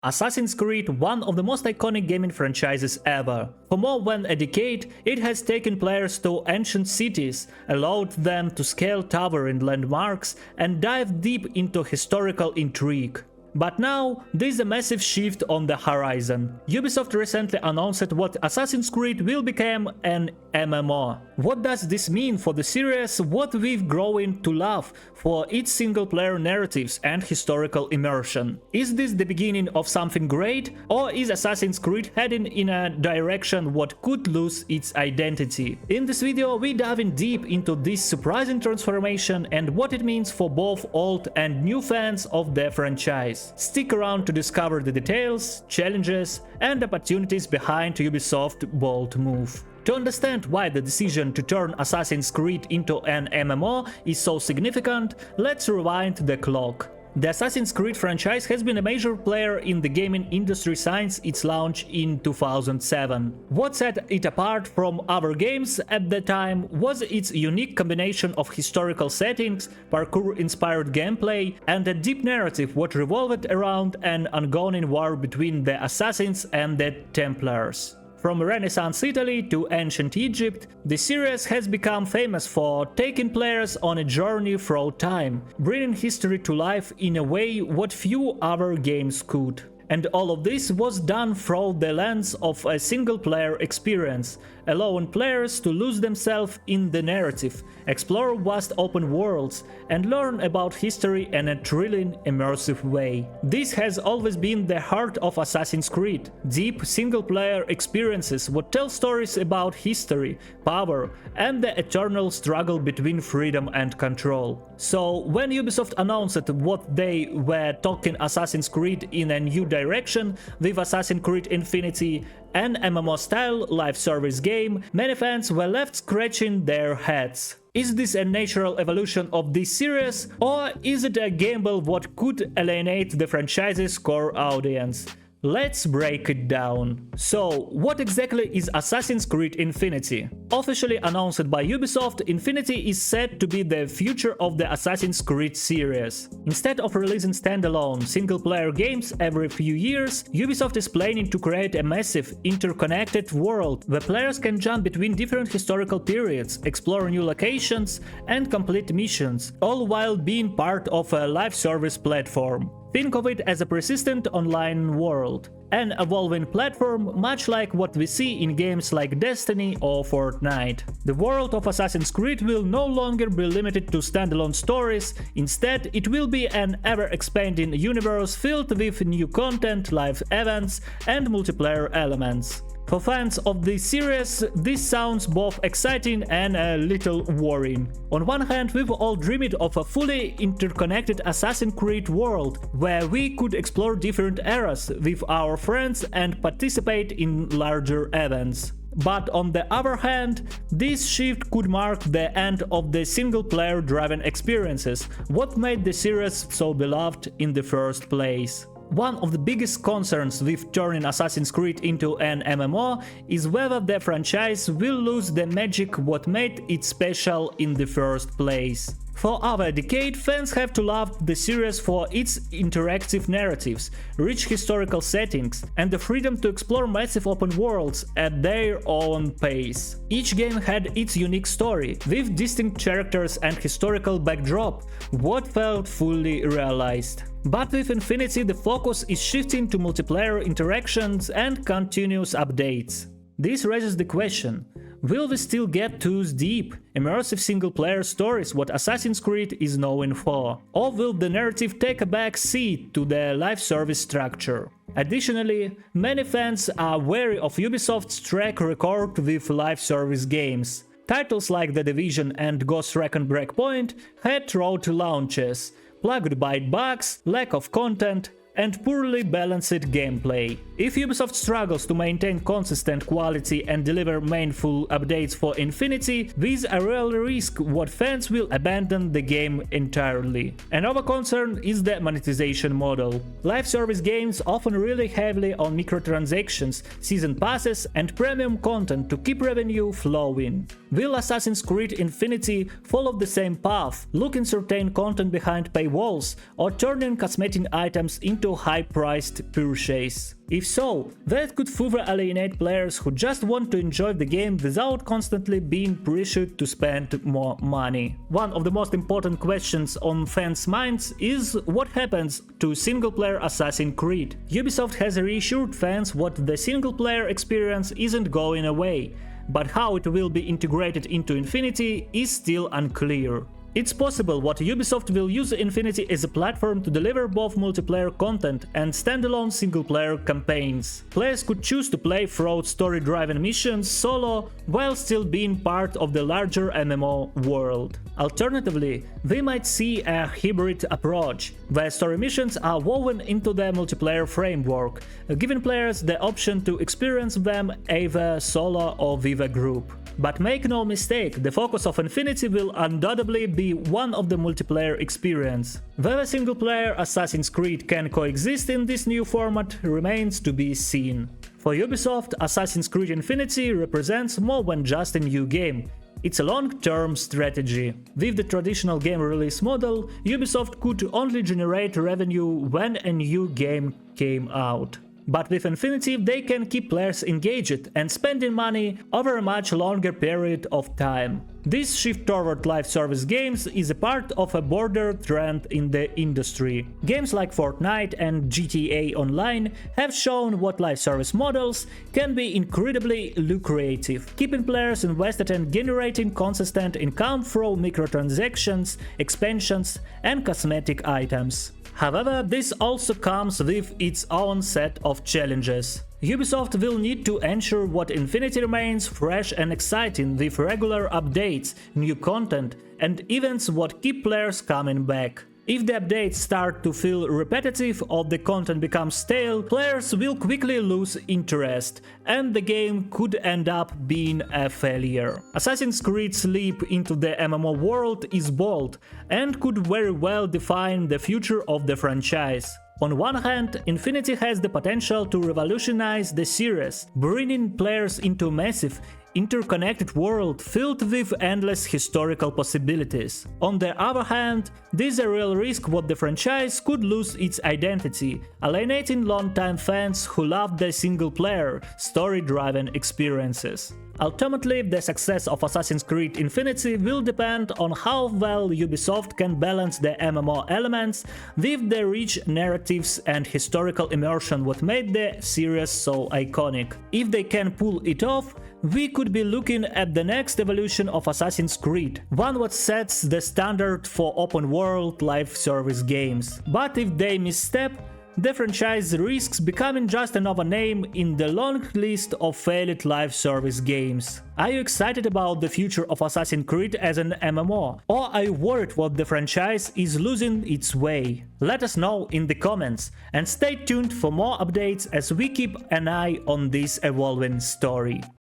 Assassin's Creed, one of the most iconic gaming franchises ever. For more than a decade, it has taken players to ancient cities, allowed them to scale towering landmarks and dive deep into historical intrigue. But now, there's a massive shift on the horizon. Ubisoft recently announced what Assassin's Creed will become an MMO. What does this mean for the series, what we've grown to love for its single-player narratives and historical immersion? Is this the beginning of something great, or is Assassin's Creed heading in a direction what could lose its identity? In this video, we dive in deep into this surprising transformation and what it means for both old and new fans of the franchise. Stick around to discover the details, challenges, and opportunities behind Ubisoft's bold move. To understand why the decision to turn Assassin's Creed into an MMO is so significant, let's rewind the clock. The Assassin's Creed franchise has been a major player in the gaming industry since its launch in 2007. What set it apart from other games at the time was its unique combination of historical settings, parkour-inspired gameplay, and a deep narrative what revolved around an ongoing war between the Assassins and the Templars. From Renaissance Italy to ancient Egypt, the series has become famous for taking players on a journey through time, bringing history to life in a way what few other games could. And all of this was done through the lens of a single-player experience, allowing players to lose themselves in the narrative, explore vast open worlds, and learn about history in a thrilling, immersive way. This has always been the heart of Assassin's Creed. Deep, single-player experiences would tell stories about history, power, and the eternal struggle between freedom and control. So, when Ubisoft announced what they were taking Assassin's Creed in a new direction with Assassin's Creed Infinity, an MMO-style live service game, many fans were left scratching their heads. Is this a natural evolution of this series, or is it a gamble what could alienate the franchise's core audience? Let's break it down. So, what exactly is Assassin's Creed Infinity? Officially announced by Ubisoft, Infinity is said to be the future of the Assassin's Creed series. Instead of releasing standalone single-player games every few years, Ubisoft is planning to create a massive, interconnected world where players can jump between different historical periods, explore new locations, and complete missions, all while being part of a live service platform. Think of it as a persistent online world, an evolving platform much like what we see in games like Destiny or Fortnite. The world of Assassin's Creed will no longer be limited to standalone stories, instead it will be an ever-expanding universe filled with new content, live events, and multiplayer elements. For fans of this series, this sounds both exciting and a little worrying. On one hand, we've all dreamed of a fully interconnected Assassin's Creed world, where we could explore different eras with our friends and participate in larger events. But on the other hand, this shift could mark the end of the single-player driven experiences, what made the series so beloved in the first place. One of the biggest concerns with turning Assassin's Creed into an MMO is whether the franchise will lose the magic what made it special in the first place. For over a decade, fans have to love the series for its interactive narratives, rich historical settings, and the freedom to explore massive open worlds at their own pace. Each game had its unique story, with distinct characters and historical backdrop, what felt fully realized. But with Infinity, the focus is shifting to multiplayer interactions and continuous updates. This raises the question: will we still get those deep, immersive single-player stories what Assassin's Creed is known for? Or will the narrative take a back seat to the live service structure? Additionally, many fans are wary of Ubisoft's track record with live service games. Titles like The Division and Ghost Recon Breakpoint had road launches, plagued by bugs, lack of content, and poorly balanced gameplay. If Ubisoft struggles to maintain consistent quality and deliver meaningful updates for Infinity, there's a real risk what fans will abandon the game entirely. Another concern is the monetization model. Live service games often rely heavily on microtransactions, season passes, and premium content to keep revenue flowing. Will Assassin's Creed Infinity follow the same path, looking certain content behind paywalls, or turning cosmetic items into into high-priced purchase. If so, that could further alienate players who just want to enjoy the game without constantly being pressured to spend more money. One of the most important questions on fans' minds is what happens to single-player Assassin's Creed. Ubisoft has reassured fans that the single-player experience isn't going away, but how it will be integrated into Infinity is still unclear. It's possible that Ubisoft will use Infinity as a platform to deliver both multiplayer content and standalone single-player campaigns. Players could choose to play through story-driven missions solo while still being part of the larger MMO world. Alternatively, we might see a hybrid approach, where story missions are woven into the multiplayer framework, giving players the option to experience them either solo or with a group. But make no mistake, the focus of Infinity will undoubtedly be one of the multiplayer experience. Whether single-player Assassin's Creed can coexist in this new format remains to be seen. For Ubisoft, Assassin's Creed Infinity represents more than just a new game. It's a long-term strategy. With the traditional game release model, Ubisoft could only generate revenue when a new game came out. But with Infinity, they can keep players engaged and spending money over a much longer period of time. This shift toward live service games is a part of a broader trend in the industry. Games like Fortnite and GTA Online have shown that live service models can be incredibly lucrative, keeping players invested and generating consistent income through microtransactions, expansions, and cosmetic items. However, this also comes with its own set of challenges. Ubisoft will need to ensure that Infinity remains fresh and exciting with regular updates, new content, and events that keep players coming back. If the updates start to feel repetitive or the content becomes stale, players will quickly lose interest, and the game could end up being a failure. Assassin's Creed's leap into the MMO world is bold, and could very well define the future of the franchise. On one hand, Infinity has the potential to revolutionize the series, bringing players into a massive, interconnected world filled with endless historical possibilities. On the other hand, there's a real risk that the franchise could lose its identity, alienating longtime fans who love the single-player, story-driven experiences. Ultimately, the success of Assassin's Creed Infinity will depend on how well Ubisoft can balance the MMO elements with the rich narratives and historical immersion that made the series so iconic. If they can pull it off, we could be looking at the next evolution of Assassin's Creed, one that sets the standard for open-world live service games. But if they misstep, the franchise risks becoming just another name in the long list of failed live service games. Are you excited about the future of Assassin's Creed as an MMO? Or are you worried that the franchise is losing its way? Let us know in the comments, and stay tuned for more updates as we keep an eye on this evolving story.